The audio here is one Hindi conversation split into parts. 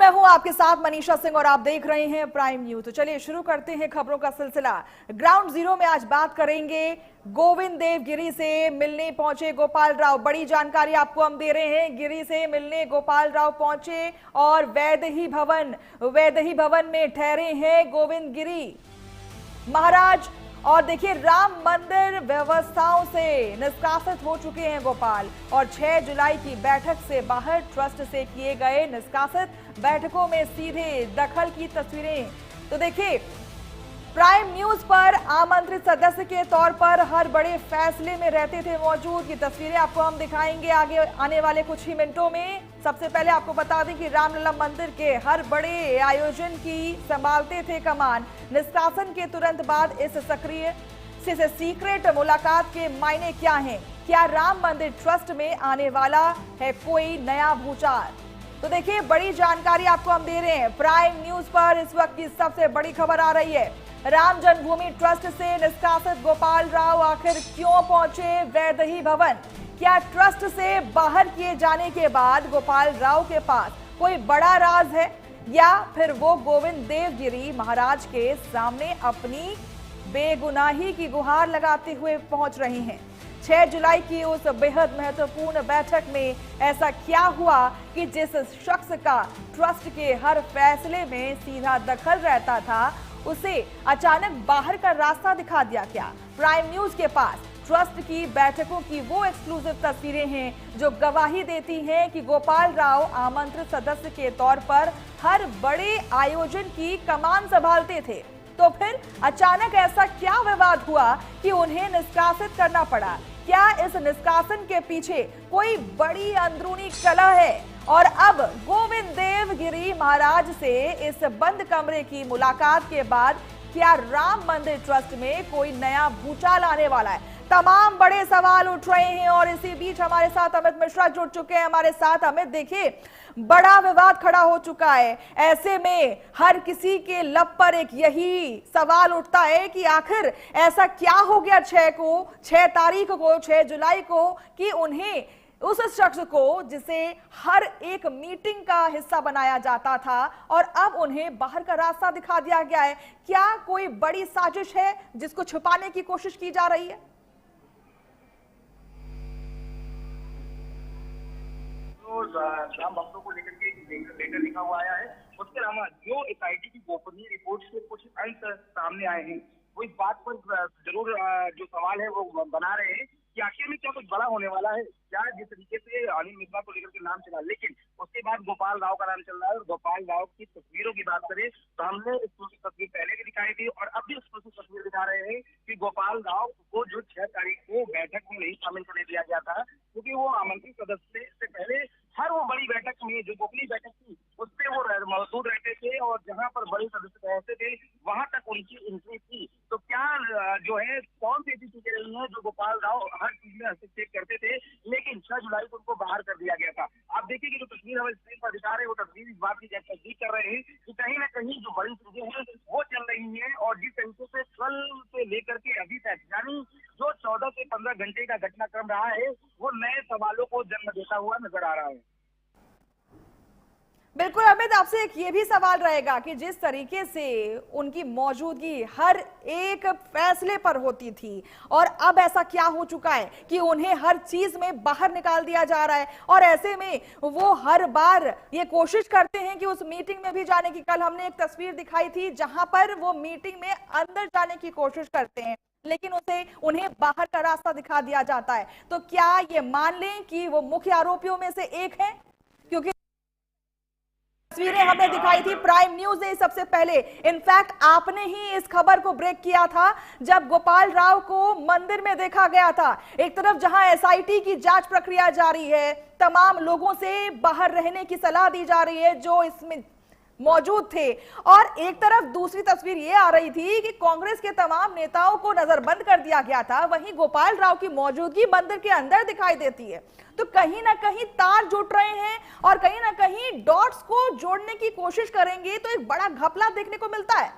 मैं हूं आपके साथ मनीषा सिंह और आप देख रहे हैं प्राइम न्यूज। तो चलिए शुरू करते हैं खबरों का सिलसिला। ग्राउंड जीरो में आज बात करेंगे गोविंद देव गिरी से मिलने पहुंचे गोपाल राव। बड़ी जानकारी आपको हम दे रहे हैं। गिरी से मिलने गोपाल राव पहुंचे और वैदेही भवन में ठहरे हैं गोविंद गिरी महाराज। और देखिए, राम मंदिर व्यवस्थाओं से निष्कासित हो चुके हैं गोपाल और 6 जुलाई की बैठक से बाहर, ट्रस्ट से किए गए निष्कासित, बैठकों में सीधे दखल की तस्वीरें। तो देखिए, प्राइम न्यूज पर आमंत्रित सदस्य के तौर पर हर बड़े फैसले में रहते थे मौजूद। ये तस्वीरें आपको हम दिखाएंगे आगे आने वाले कुछ ही मिनटों में। सबसे पहले आपको बता दें कि रामलला मंदिर के हर बड़े आयोजन की संभालते थे कमान। निष्कासन के तुरंत बाद इस सक्रिय से सीक्रेट मुलाकात के मायने क्या हैं? क्या राम मंदिर ट्रस्ट में आने वाला है कोई नया भूचाल? तो देखिए, बड़ी जानकारी आपको हम दे रहे हैं। प्राइम न्यूज पर इस वक्त की सबसे बड़ी खबर आ रही है। राम जन्मभूमि ट्रस्ट से निष्कासित गोपाल राव आखिर क्यों पहुंचे वैदेही भवन? क्या ट्रस्ट से बाहर किए जाने के बाद गोपाल राव के पास कोई बड़ा राज है, या फिर वो गोविंद देव गिरी महाराज के सामने अपनी बेगुनाही की गुहार लगाते हुए पहुंच रहे हैं? 6 जुलाई की उस बेहद महत्वपूर्ण बैठक में ऐसा क्या हुआ कि जिस शख्स का ट्रस्ट के हर फैसले में सीधा दखल रहता था, उसे अचानक बाहर का रास्ता दिखा दिया गया? प्राइम न्यूज के पास ट्रस्ट की बैठकों की वो एक्सक्लूसिव तस्वीरें हैं जो गवाही देती हैं कि गोपाल राव आमंत्रित सदस्य के तौर पर हर बड़े आयोजन की कमान संभालते थे। तो फिर अचानक ऐसा क्या विवाद हुआ कि उन्हें निष्कासित करना पड़ा? क्या इस निष्कासन के पीछे कोई बड़ी अंदरूनी कलह है? और अब गोविंद देव गिरी महाराज से इस बंद कमरे की मुलाकात के बाद क्या राम मंदिर ट्रस्ट में कोई नया भूचाल आने वाला है? तमाम बड़े सवाल उठ रहे हैं और इसी बीच हमारे साथ अमित मिश्रा जुड़ चुके हैं हमारे साथ। अमित, देखिए, बड़ा विवाद खड़ा हो चुका है। ऐसे में हर किसी के लब पर एक यही सवाल उठता है कि आखिर ऐसा क्या हो गया 6 तारीख को, 6 जुलाई को, कि उन्हें, उस शख्स को जिसे हर एक मीटिंग का हिस्सा बनाया जाता था, और अब उन्हें बाहर का रास्ता दिखा दिया गया है। क्या कोई बड़ी साजिश है जिसको छुपाने की कोशिश की जा रही है? राम भक्तों को लेकर के लेटर लिखा हुआ आया है। उसके अलावा जो एसआईटी की गोपनीय रिपोर्ट से कुछ अंश सामने आए हैं, वो इस बात पर जरूर जो सवाल है वो बना रहे हैं कि आखिर में क्या कुछ बड़ा होने वाला है क्या? जिस तरीके से अनिल मिश्रा को लेकर के नाम चला, लेकिन उसके बाद गोपाल राव का नाम चल रहा है। और गोपाल राव की तस्वीरों की बात करें तो हमने एक्सक्लूसिव तस्वीर पहले भी दिखाई थी और अब भी एक्सक्लूसिव तस्वीर दिखा रहे हैं कि गोपाल राव को जो 6 तारीख को बैठक में नहीं शामिल करने दिया गया था, क्योंकि वो आमंत्रित सदस्य से पहले हर वो बड़ी बैठक में, जो गोपनीय बैठक थी, उससे वो मौजूद रहते थे और जहां पर बड़े सदस्य रहते थे वहां तक उनकी एंट्री थी। तो क्या जो है, कौन सी ऐसी चीजें रही हैं जो गोपाल राव हर चीज में हस्तक्षेप करते थे, लेकिन 6 जुलाई को उनको बाहर कर दिया गया था? आप देखिए कि जो तस्वीर हमें स्क्रीन पर दिखा रहे हैं, वो तस्वीर इस बात की तस्दीक कर रहे हैं कि कहीं ना कहीं जो बड़ी चीजें हैं वो चल रही हैं। और जिस तरीके से कल से लेकर के अभी तक, यानी जो 14 से 15 घंटे का घटनाक्रम रहा है, वो नए सवालों को जन्म देता हुआ नजर आ रहा है। बिल्कुल अमित, आपसे एक ये भी सवाल रहेगा कि जिस तरीके से उनकी मौजूदगी हर एक फैसले पर होती थी, और अब ऐसा क्या हो चुका है कि उन्हें हर चीज में बाहर निकाल दिया जा रहा है, और ऐसे में वो हर बार ये कोशिश करते हैं कि उस मीटिंग में भी जाने की। कल हमने एक तस्वीर दिखाई थी जहां पर वो मीटिंग में अंदर जाने की कोशिश करते हैं, लेकिन उन्हें बाहर का रास्ता दिखा दिया जाता है। तो क्या ये मान लें कि वो मुख्य आरोपियों में से एक है? क्योंकि तस्वीरें हमने दिखाई थी, प्राइम न्यूज ने सबसे पहले, इनफैक्ट आपने ही इस खबर को ब्रेक किया था जब गोपाल राव को मंदिर में देखा गया था। एक तरफ जहां एसआईटी की जांच प्रक्रिया जारी है, तमाम लोगों से बाहर रहने की सलाह दी जा रही है जो इसमें मौजूद थे, और एक तरफ दूसरी तस्वीर ये आ रही थी कि कांग्रेस के तमाम नेताओं को नजरबंद कर दिया गया था। वहीं गोपाल राव की मौजूदगी मंदिर के अंदर दिखाई देती है। तो कहीं ना कहीं तार जुट रहे हैं और कहीं ना कहीं डॉट्स को जोड़ने की कोशिश करेंगे तो एक बड़ा घपला देखने को मिलता है।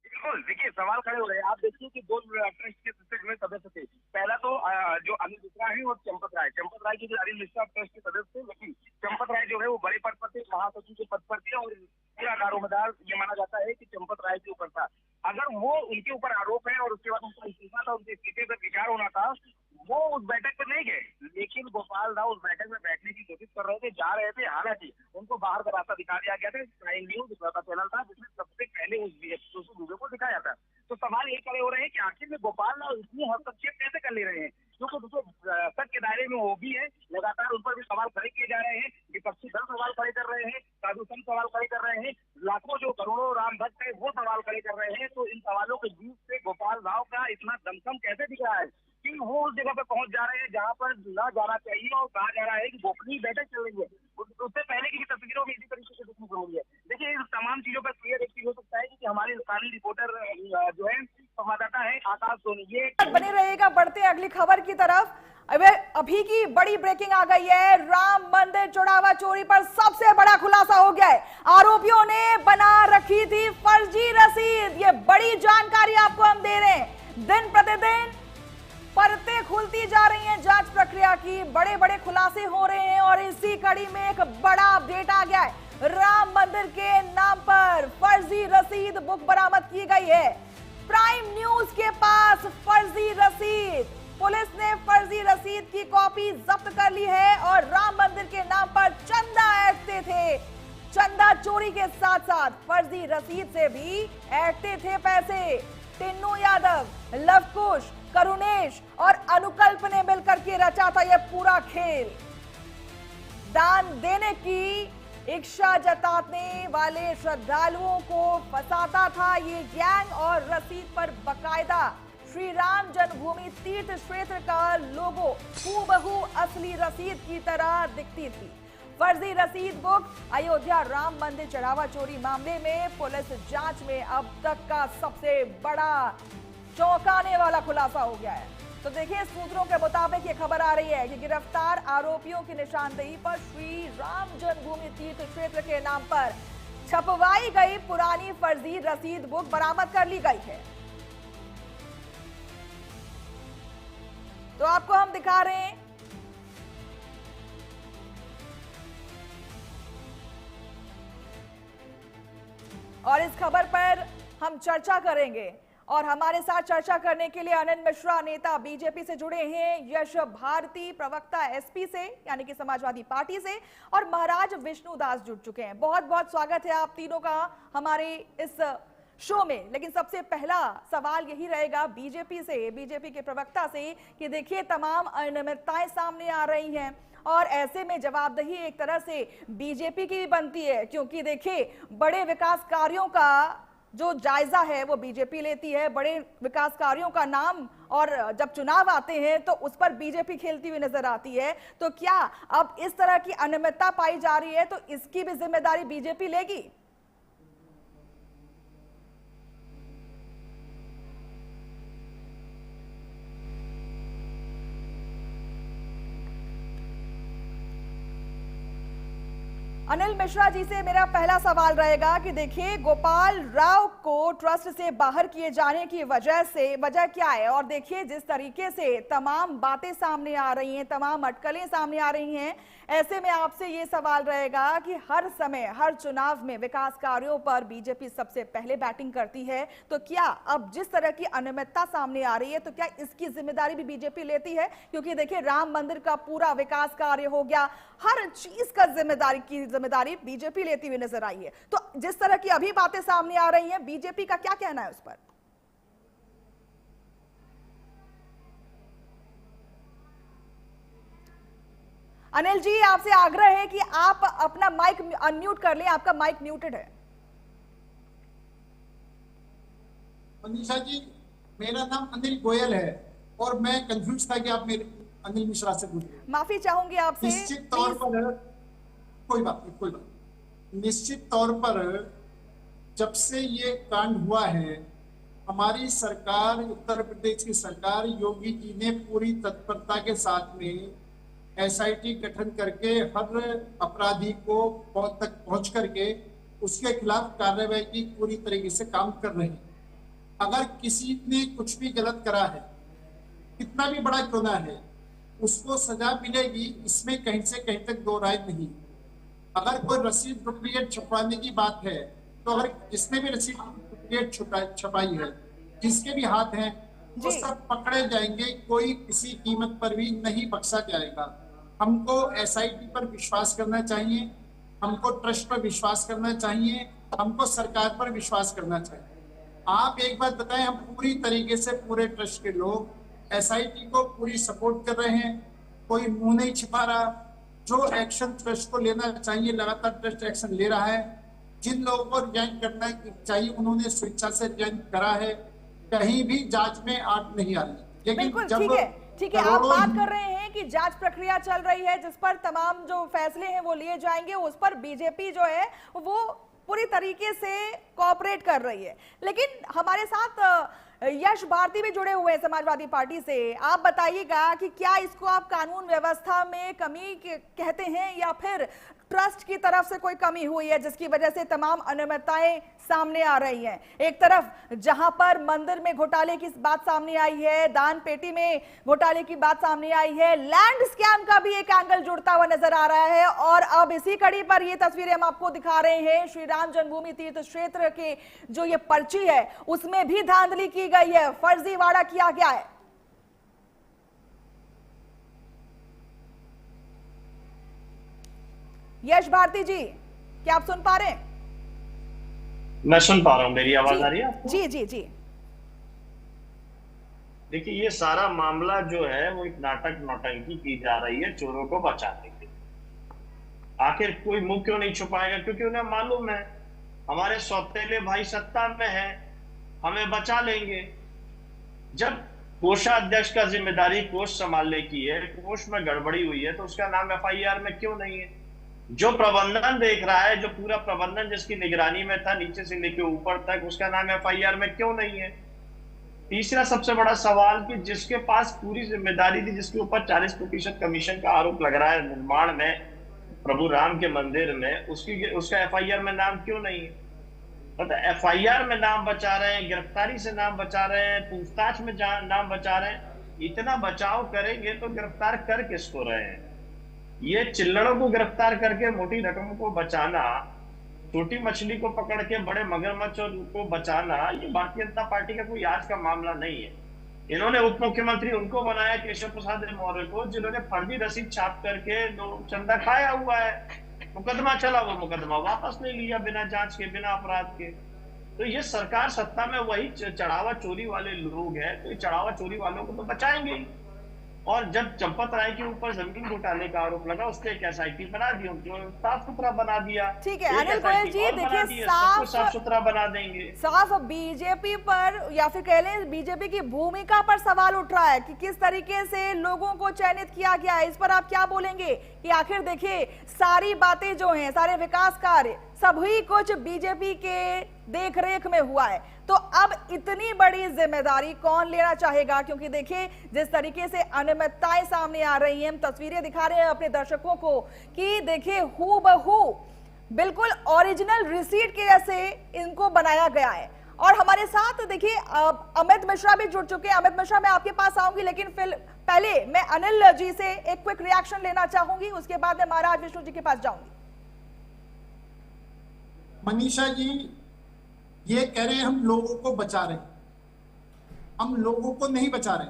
बिल्कुल, देखिए सवाल खड़े हो रहे हैं। आप देखिए कि 2 ट्रस्ट के सदस्य थे। पहला तो जो अनिल मिश्रा है और चंपत राय की जो अनिल मिश्रा ट्रस्ट के सदस्य थे, लेकिन चंपत राय जो है वो बड़े पद पर थे, महासचिव के पद पर थे और पूरा दारोमदार ये माना जाता है कि चंपत राय के ऊपर था। अगर वो उनके ऊपर आरोप है और उसके बाद उनका इस्तीफा था, उनके इस्तीफे पर विचार होना था, वो उस बैठक पर नहीं गए, लेकिन गोपाल राव उस बैठक में बैठने की कोशिश कर रहे थे, जा रहे थे। हालांकि उनको बाहर का रास्ता दिखा दिया गया था। प्राइम न्यूज का चैनल था जिसमें सबसे पहले उस वीडियो को दिखाया था। तो सवाल ये खड़े हो रहे हैं कि आखिर में गोपाल राव इतनी हस्तक्षेप कैसे कर ले रहे हैं, क्योंकि देखो सच के दायरे में वो भी है, लगातार उन पर भी सवाल खड़े किए जा रहे हैं, विपक्षी दल सवाल खड़े कर रहे हैं, साधु संत सवाल खड़े कर रहे हैं, लाखों जो करोड़ों राम भक्त है वो सवाल खड़े कर रहे हैं। तो इन सवालों के बीच से गोपाल राव का इतना दमखम कैसे दिख रहा है कि वो उस जगह पे पहुंच जा रहे हैं जहां पर न जाना चाहिए और कहा जा रहा है कि गोपनीय बैठक चल रही है। उससे पहले की तस्वीरों में इसी तरीके से दिखने को मिली है। देखिए इन तमाम चीजों पर क्लियर एक चीज हो सकता है कि हमारे स्थानीय रिपोर्टर जो है संवाददाता है आकाश सोनी, ये बने रहेगा। बढ़ते हैं अगली खबर की तरफ। अभी की बड़ी ब्रेकिंग आ गई है। राम मंदिर चौराहा चोरी पर सबसे बड़ा खुलासा हो गया है। आरोपियों ने बना रखी थी फर्जी रसीद। ये बड़ी जानकारी आपको हम दे रहे हैं। दिन प्रतिदिन परतें खुलती जा रही हैं जांच प्रक्रिया की, बड़े बड़े खुलासे हो रहे हैं और इसी कड़ी में एक बड़ा अपडेट आ गया है। राम मंदिर के नाम पर फर्जी रसीद बुक बरामद की गई है। प्राइम न्यूज के पास फर्जी रसीद, पुलिस ने फर्जी रसीद की कॉपी जब्त कर ली है और राम मंदिर के नाम पर चंदा ऐंठते थे। चंदा चोरी के साथ साथ फर्जी रसीद से भी ऐंठते थे पैसे। टिन्नू यादव, लवकुश, करुणेश और अनुकल्प ने मिलकर के रचा था यह पूरा खेल। दान देने की इच्छा जताने वाले श्रद्धालुओं को फंसाता था ये गैंग और रसीद पर बकायदा श्री राम जन्मभूमि तीर्थ क्षेत्र का लोगो हूबहू असली रसीद की तरह दिखती थी। फर्जी रसीद बुक अयोध्या राम मंदिर चढ़ावा चोरी मामले में पुलिस जांच में अब तक का सबसे बड़ा चौंकाने वाला खुलासा हो गया है। तो देखिए सूत्रों के मुताबिक ये खबर आ रही है कि गिरफ्तार आरोपियों की निशानदेही पर श्री राम जन्मभूमि तीर्थ क्षेत्र के नाम पर छपवाई गई पुरानी फर्जी रसीद बुक बरामद कर ली गई है। तो आपको हम दिखा रहे हैं और इस खबर पर हम चर्चा करेंगे और हमारे साथ चर्चा करने के लिए अनिल मिश्रा नेता बीजेपी से जुड़े हैं, यश भारती प्रवक्ता एसपी से यानी कि समाजवादी पार्टी से और महाराज विष्णुदास जुड़ चुके हैं। बहुत बहुत स्वागत है आप तीनों का हमारे इस शो में। लेकिन सबसे पहला सवाल यही रहेगा बीजेपी से, बीजेपी के प्रवक्ता से कि देखिए तमाम अनियमितताएं सामने आ रही हैं और ऐसे में जवाबदेही एक तरह से बीजेपी की भी बनती है, क्योंकि देखिए बड़े विकास कार्यों का जो जायजा है वो बीजेपी लेती है। बड़े विकास कार्यों का नाम और जब चुनाव आते हैं तो उस पर बीजेपी खेलती हुई नजर आती है। तो क्या अब इस तरह की अनियमितता पाई जा रही है तो इसकी भी जिम्मेदारी बीजेपी लेगी? अनिल मिश्रा जी से मेरा पहला सवाल रहेगा कि देखिए गोपाल राव को ट्रस्ट से बाहर किए जाने की वजह क्या है? और देखिए जिस तरीके से तमाम बातें सामने आ रही हैं, तमाम अटकलें सामने आ रही हैं, ऐसे में आपसे ये सवाल रहेगा कि हर समय हर चुनाव में विकास कार्यों पर बीजेपी सबसे पहले बैटिंग करती है, तो क्या अब जिस तरह की अनियमितता सामने आ रही है तो क्या इसकी जिम्मेदारी भी बीजेपी लेती है? क्योंकि देखिए राम मंदिर का पूरा विकास कार्य हो गया, हर चीज का जिम्मेदारी बीजेपी लेती हुई नजर आई है। तो जिस तरह की अभी बातें सामने आ रही हैं, बीजेपी का क्या कहना है उस पर? अनिल जी आपसे आग्रह है कि आप अपना माइक अनम्यूट कर लें, आपका माइक म्यूटेड है। मनीषा जी मेरा नाम अनिल गोयल है और मैं कंफ्यूज था कि आप मेरे अनिल मिश्रा से पूछ रहे हैं। माफी चाहूंगी आपसे। निश्चित तौर पर कोई बात नहीं। निश्चित तौर पर जब से ये कांड हुआ है हमारी सरकार, उत्तर प्रदेश की सरकार, योगी जी ने पूरी तत्परता के साथ में एसआईटी गठन करके हर अपराधी को तक पहुंच करके उसके खिलाफ कार्रवाई की पूरी तरीके से काम कर रहे हैं। अगर किसी ने कुछ भी गलत करा है, कितना भी बड़ा क्यों ना है, उसको सजा मिलेगी, इसमें कहीं से कहीं तक दो राय नहीं। अगर कोई रसीद डुप्लीकेट छपवाने की बात है तो अगर जिसने भी रसीद डुप्लीकेट छपाई है, जिसके भी हाथ हैं, वो जी। सब पकड़े जाएंगे। कोई किसी कीमत पर भी नहीं बख्शा जाएगा। हमको एसआईटी पर विश्वास करना चाहिए, हमको ट्रस्ट पर विश्वास करना चाहिए, हमको सरकार पर विश्वास करना चाहिए। आप एक बात बताएं, हम पूरी तरीके से पूरे ट्रस्ट के लोग एसआईटी को पूरी सपोर्ट कर रहे हैं, कोई मुंह नहीं छिपा रहा। जो एक्शन ट्रस्ट को लेना चाहिए लगातार ट्रस्ट एक्शन ले रहा है। जिन लोगों को रिजाइन करना चाहिए उन्होंने स्वेच्छा से रिजाइन करा है। कहीं भी जांच में आग नहीं आ रही। लेकिन बिल्कुल जब ठीक है, आप बात कर रहे हैं कि जांच प्रक्रिया चल रही है जिस पर तमाम जो फैसले हैं वो लिए जाएंगे, उस पर बीजेपी जो है वो पूरी तरीके से कोऑपरेट कर रही है। लेकिन हमारे साथ यश भारती भी जुड़े हुए हैं समाजवादी पार्टी से। आप बताइएगा कि क्या इसको आप कानून व्यवस्था में कमी कहते हैं या फिर ट्रस्ट की तरफ से कोई कमी हुई है जिसकी वजह से तमाम अनियमितताएं सामने आ रही हैं। एक तरफ जहां पर मंदिर में घोटाले की बात सामने आई है, दान पेटी में घोटाले की बात सामने आई है, लैंड स्कैम का भी एक एंगल जुड़ता हुआ नजर आ रहा है। और अब इसी कड़ी पर ये तस्वीरें हम आपको दिखा रहे हैं, श्री राम जन्मभूमि तीर्थ क्षेत्र के जो ये पर्ची है उसमें भी धांधली की गई है, फर्जीवाड़ा किया गया है। यश भारती जी, क्या आप सुन पा रहे हैं? मैं सुन पा रहा हूं, मेरी आवाज आ रही है आपको? जी जी जी। देखिए, ये सारा मामला जो है वो एक नाटक नौटंकी की जा रही है चोरों को बचाने के लिए। आखिर कोई मुंह क्यों नहीं छुपाएगा? क्योंकि उन्हें मालूम है हमारे सौतेले भाई सत्ता में है, हमें बचा लेंगे। जब कोषाध्यक्ष का जिम्मेदारी कोष संभालने की है, कोष में गड़बड़ी हुई है तो उसका नाम एफआईआर में क्यों नहीं है? जो प्रबंधन देख रहा है, जो पूरा प्रबंधन जिसकी निगरानी में था नीचे से लेकर ऊपर तक, उसका नाम एफआईआर में क्यों नहीं है? तीसरा सबसे बड़ा सवाल कि जिसके पास पूरी जिम्मेदारी थी, जिसके ऊपर 40% कमीशन का आरोप लग रहा है निर्माण में प्रभु राम के मंदिर में, उसका एफआईआर में नाम क्यों नहीं है? मतलब एफआईआर में नाम बचा रहे हैं, गिरफ्तारी से नाम बचा रहे हैं, पूछताछ में नाम बचा रहे हैं। इतना बचाव करेंगे तो गिरफ्तार कर किसको रहे हैं? ये चिल्लड़ों को गिरफ्तार करके मोटी रकमों को बचाना, छोटी मछली को पकड़ के बड़े मगरमच्छ को बचाना, ये भारतीय जनता पार्टी का कोई आज का मामला नहीं है। इन्होंने उप मुख्यमंत्री उनको बनाया केशव प्रसाद मौर्य को, जिन्होंने फर्जी रसीद छाप करके चंदा खाया हुआ है। मुकदमा चला, वो मुकदमा वापस नहीं लिया बिना जांच के, बिना अपराध के। तो ये सरकार सत्ता में वही चढ़ावा चोरी वाले लोग हैं, तो ये चढ़ावा चोरी वालों को तो बचाएंगे ही। और जब चंपत राय के ऊपर जमीन घोटाले का आरोप लगा, उसने एक एसआईटी बना दी, उनको साफ सुथरा बना दिया। ठीक है अनिल गोयल जी, देखिए साफ सुथरा बना देंगे। साफ बीजेपी पर या फिर कह लें बीजेपी की भूमिका पर सवाल उठ रहा है कि किस तरीके से लोगों को चयनित किया गया है। इस पर आप क्या बोलेंगे कि आखिर देखिए सारी बातें जो हैं, सारे विकास कार्य सभी कुछ बीजेपी के देखरेख में हुआ है, तो अब इतनी बड़ी जिम्मेदारी कौन लेना चाहेगा? क्योंकि देखिए जिस तरीके से अनियमितताएं सामने आ रही हैं, हम तस्वीरें दिखा रहे हैं अपने दर्शकों को कि देखिए हूबहू बिल्कुल ओरिजिनल रिसीट के जैसे इनको बनाया गया है। और हमारे साथ देखिए अमित मिश्रा भी जुड़ चुके हैं। अमित मिश्रा, मैं आपके पास आऊंगी, लेकिन फिर पहले मैं अनिल जी से एक क्विक रिएक्शन लेना चाहूंगी, उसके बाद मैं महाराज विष्णु जी के पास जाऊंगी। मनीषा जी ये कह रहे हैं हम लोगों को बचा रहे हैं, हम लोगों को नहीं बचा रहे।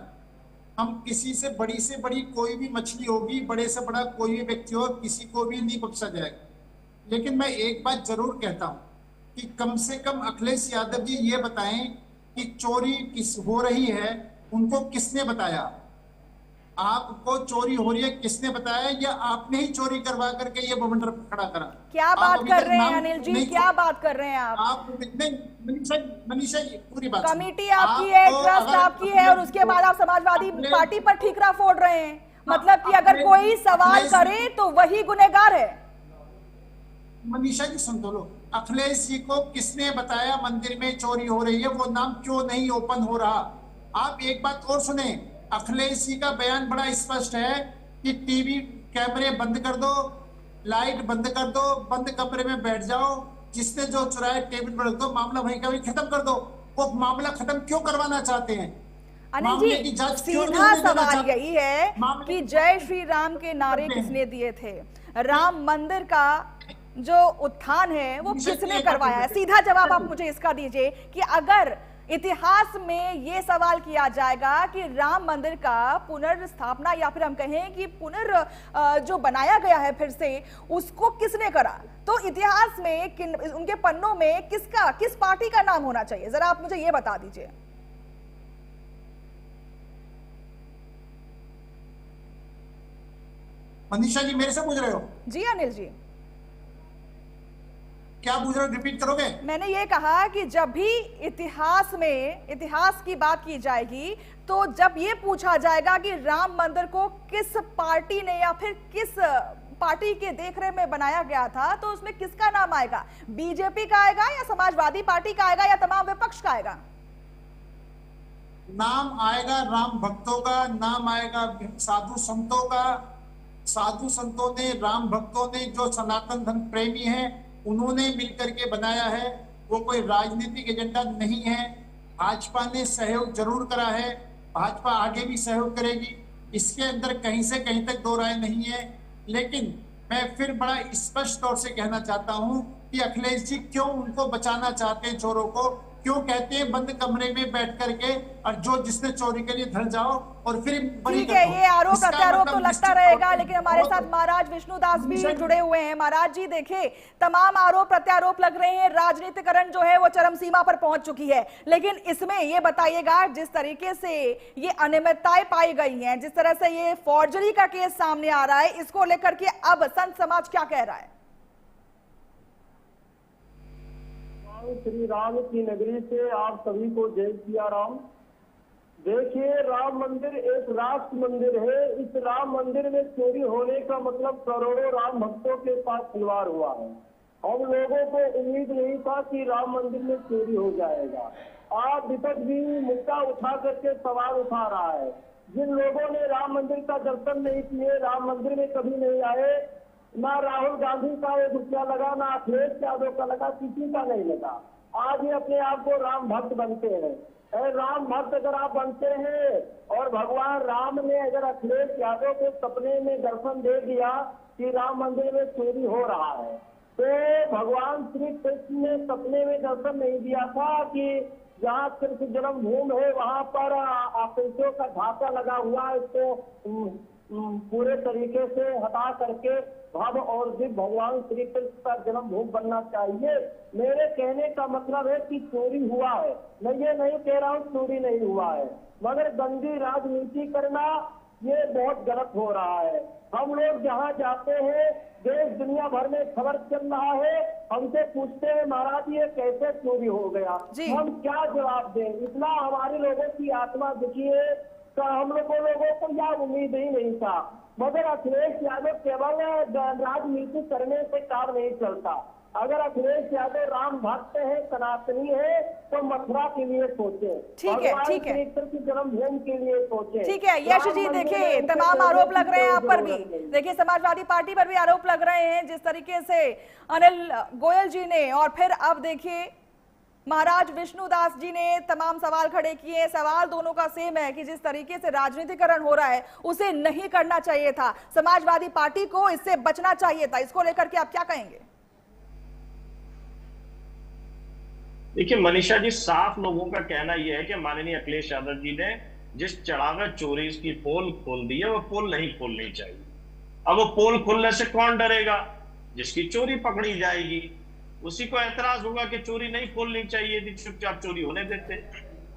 हम किसी से बड़ी कोई भी मछली होगी, बड़े से बड़ा कोई भी व्यक्ति हो, किसी को भी नहीं बख्शा जाएगा। लेकिन मैं एक बात जरूर कहता हूं कि कम से कम अखिलेश यादव जी ये बताएं कि चोरी किस हो रही है, उनको किसने बताया? आपको चोरी हो रही है किसने बताया, या आपने ही चोरी करवा करके ये बवंडर खड़ा करा? क्या बात कर रहे हैं अनिल जी, क्या बात कर रहे हैं आप? मनीषा जी पूरी बात, कमेटी आपकी है, ट्रस्ट आपकी है, और उसके बाद आप समाजवादी पार्टी पर ठीकरा फोड़ रहे हैं। मतलब कि अगर कोई सवाल करे तो वही गुनहगार है। मनीषा जी सुन तो लो, अखिलेश जी को किसने बताया मंदिर में चोरी हो रही है? वो नाम क्यों नहीं ओपन हो रहा? आप एक बात और सुने, अखिलेश जी का बयान बड़ा स्पष्ट है कि टीवी कैमरे बंद कर दो, लाइट बंद कर दो, बंद कमरे में बैठ जाओ, जिसने जो चुराया टेबल पर रख दो, मामला वहीं का वहीं खत्म कर दो। वो मामला खत्म क्यों करवाना चाहते हैं? अनिल जी सीधा सवाल यही है कि जय श्री राम के नारे किसने दिए थे? राम मंदिर का जो उत्थान है वो किसने करवाया है? सीधा जवाब आप मुझे इसका दीजिए कि अगर इतिहास में ये सवाल किया जाएगा कि राम मंदिर का पुनर्स्थापना या फिर हम कहें कि जो बनाया गया है फिर से, उसको किसने करा, तो इतिहास में उनके पन्नों में किस पार्टी का नाम होना चाहिए? जरा आप मुझे ये बता दीजिए। मनीषा जी मेरे से पूछ रहे हो? जी अनिल जी। क्या पूछ रहे हो, रिपीट करोगे? मैंने ये कहा कि जब भी इतिहास की बात की जाएगी, तो जब ये पूछा जाएगा कि राम मंदिर को किस पार्टी ने या फिर किस पार्टी के देखरेख में बनाया गया था, तो उसमें किसका नाम आएगा? बीजेपी का आएगा या समाजवादी पार्टी का आएगा या तमाम विपक्ष का आएगा? नाम आएगा राम भक्तों का, नाम आएगा साधु संतों का। साधु संतों ने, राम भक्तों ने, जो सनातन धर्म प्रेमी हैं, उन्होंने मिलकर के बनाया है। वो कोई राजनीतिक एजेंडा नहीं है। भाजपा ने सहयोग जरूर करा है, भाजपा आगे भी सहयोग करेगी, इसके अंदर कहीं से कहीं तक दो राय नहीं है। लेकिन मैं फिर बड़ा स्पष्ट तौर से कहना चाहता हूं कि अखिलेश जी क्यों उनको बचाना चाहते हैं, चोरों को क्यों कहते हैं बंद कमरे में बैठ करके, और जो जिसने चोरी करी धर जाओ और फिर ठीक है। ये आरोप प्रत्यारोप तो लगता रहेगा, लेकिन हमारे साथ महाराज विष्णुदास भी जुड़े हुए हैं। महाराज जी देखिए, तमाम आरोप प्रत्यारोप लग रहे हैं, राजनीतिकरण जो है वो चरम सीमा पर पहुंच चुकी है, लेकिन इसमें ये बताइएगा जिस तरीके से ये अनियमितताएं पाई गई हैं, जिस तरह से ये फॉर्जरी का केस सामने आ रहा है, इसको लेकर के अब संत समाज क्या कह रहा है? श्री राम की नगरी से आप सभी को जय सिया राम। देखिए, राम मंदिर एक राष्ट्र मंदिर है। इस राम मंदिर में चोरी होने का मतलब करोड़ों राम भक्तों के साथ खिलवाड़ हुआ है। हम लोगों को उम्मीद नहीं था कि राम मंदिर में चोरी हो जाएगा। आज विपक्ष भी मुद्दा उठा करके सवाल उठा रहा है। जिन लोगों ने राम मंदिर का दर्शन नहीं किए, राम मंदिर में कभी नहीं आए, ना राहुल गांधी का 1 रुपया लगा, ना अखिलेश यादव का लगा, किसी का नहीं लगा। आज ये अपने आप को राम भक्त बनते हैं। राम भक्त अगर आप बनते हैं और भगवान राम ने अगर अखिलेश यादव को सपने में दर्शन दे दिया कि राम मंदिर में चोरी हो रहा है, तो भगवान श्री कृष्ण ने सपने में दर्शन नहीं दिया था कि जहाँ कृष्ण जन्मभूमि है वहां पर आतंकियों का ढांचा लगा हुआ है, इसको पूरे तरीके से हटा करके भव्य और दिव्य भगवान श्री कृष्ण का जन्मभूमि बनना चाहिए। मेरे कहने का मतलब है कि चोरी हुआ है, मैं ये नहीं कह रहा हूँ चोरी नहीं हुआ है, मगर गंदी राजनीति करना ये बहुत गलत हो रहा है। हम लोग जहाँ जाते हैं, देश दुनिया भर में खबर चल रहा है, हमसे पूछते हैं महाराज ये कैसे चोरी हो गया, हम क्या जवाब दें? इतना हमारे लोगों की आत्मा दुखी है, तो हम लोगों को यह उम्मीद ही नहीं था। मगर अखिलेश यादव केवल राजनीति करने से काम नहीं चलता। अगर अखिलेश यादव राम भक्त है, सनातनी है, तो मथुरा के लिए सोचे, ठीक है, ठीक है, की जन्मभूमि के लिए सोचे। ठीक है यश जी, देखिए तमाम आरोप लग रहे हैं आप पर भी, देखिए समाजवादी पार्टी पर भी आरोप लग रहे हैं, जिस तरीके से अनिल गोयल जी ने, और फिर अब देखिए महाराज विष्णुदास जी ने तमाम सवाल खड़े किए। सवाल दोनों का सेम है कि जिस तरीके से राजनीतिकरण हो रहा है उसे नहीं करना चाहिए था, समाजवादी पार्टी को इससे बचना चाहिए था। इसको लेकर के आप क्या कहेंगे? देखिए मनीषा जी, साफ लोगों का कहना यह है कि माननीय अखिलेश यादव जी ने जिस चढ़ावे चोरी की पोल खोल दी है, वो पोल नहीं खोलनी चाहिए। अब वो पोल खोलने से कौन डरेगा? जिसकी चोरी पकड़ी जाएगी उसी को एतराज होगा कि चोरी नहीं खोलनी चाहिए थी, चुपचाप चोरी होने देते।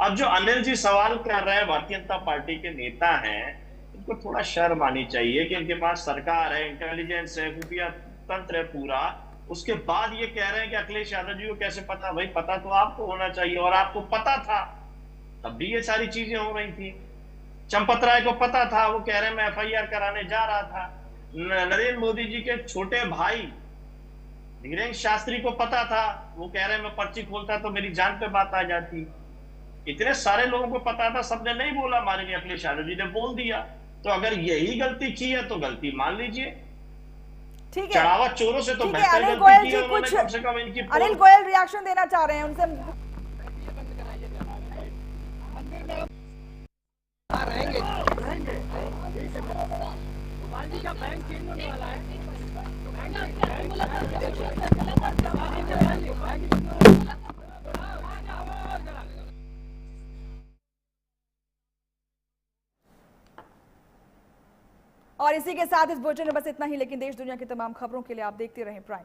अब जो अनिल जी सवाल कर रहे हैं, भारतीय जनता पार्टी के नेता हैं, इनको थोड़ा शर्म आनी चाहिए कि इनके पास सरकार है, इंटेलिजेंस है, खुफिया तंत्र है पूरा, उसके बाद ये कह रहे हैं कि अखिलेश यादव जी को कैसे पता? भाई पता तो आपको होना चाहिए, और आपको पता था तब भी ये सारी चीजें हो रही थी। चंपत राय को पता था, वो कह रहे हैं मैं FIR कराने जा रहा था। नरेंद्र मोदी जी के छोटे भाई धीरेन्द्र शास्त्री को पता था, वो कह रहे हैं मैं पर्ची खोलता तो मेरी जान पे बात आ जाती। इतने सारे लोगों को पता था, सबने नहीं बोला, माननीय अखिलेश यादव जी ने बोल दिया। तो अगर यही गलती की है तो गलती मान लीजिए। ठीक है, चढ़ावा चोरों से तो बेहतर अनिल गोयल जी कुछ कम से कम इनकी अनिल गोयल रिएक्शन देना चाह रहे हैं, उनसे बैंक चेंज होने वाला है। और इसी के साथ इस बुलेटिन में बस इतना ही, लेकिन देश दुनिया की तमाम खबरों के लिए आप देखते रहें प्राइम।